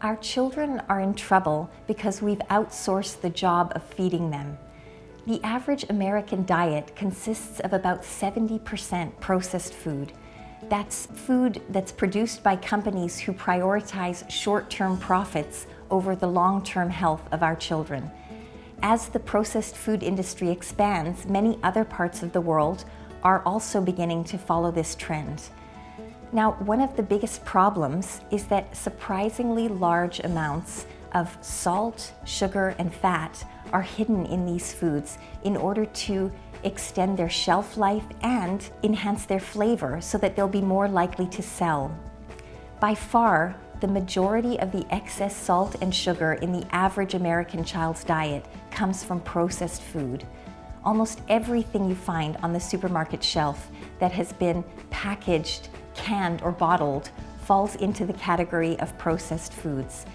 Our children are in trouble because we've outsourced the job of feeding them. The average American diet consists of about 70% processed food. That's food that's produced by companies who prioritize short-term profits over the long-term health of our children. As the processed food industry expands, many other parts of the world are also beginning to follow this trend. Now, one of the biggest problems is that surprisingly large amounts of salt, sugar, and fat are hidden in these foods in order to extend their shelf life and enhance their flavor so that they'll be more likely to sell. By far, the majority of the excess salt and sugar in the average American child's diet comes from processed food. Almost everything you find on the supermarket shelf that has been packaged, canned, or bottled falls into the category of processed foods.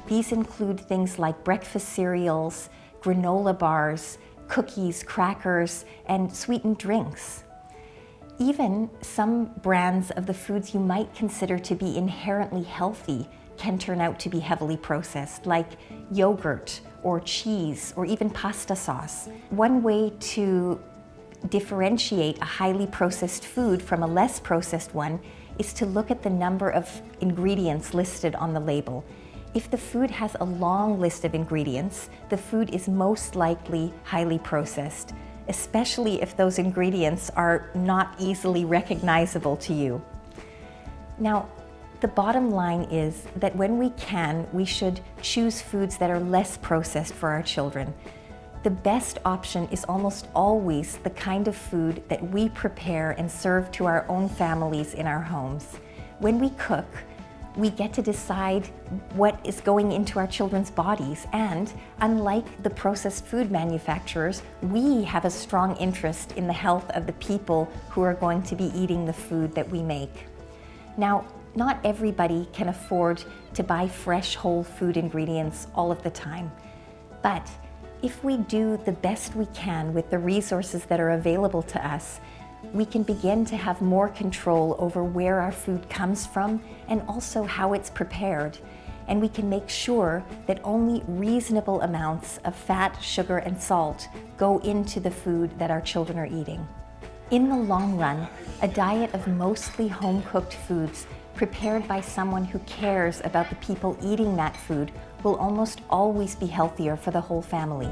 These include things like breakfast cereals, granola bars, cookies, crackers, and sweetened drinks. Even some brands of the foods you might consider to be inherently healthy can turn out to be heavily processed, like yogurt or cheese or even pasta sauce. One way to differentiate a highly processed food from a less processed one is to look at the number of ingredients listed on the label. If the food has a long list of ingredients, the food is most likely highly processed, especially if those ingredients are not easily recognizable to you. Now, the bottom line is that when we can, we should choose foods that are less processed for our children. The best option is almost always the kind of food that we prepare and serve to our own families in our homes. When we cook, we get to decide what is going into our children's bodies, and unlike the processed food manufacturers, we have a strong interest in the health of the people who are going to be eating the food that we make. Now, not everybody can afford to buy fresh whole food ingredients all of the time, but if we do the best we can with the resources that are available to us, we can begin to have more control over where our food comes from and also how it's prepared. And we can make sure that only reasonable amounts of fat, sugar, and salt go into the food that our children are eating. In the long run, a diet of mostly home-cooked foods prepared by someone who cares about the people eating that food will almost always be healthier for the whole family.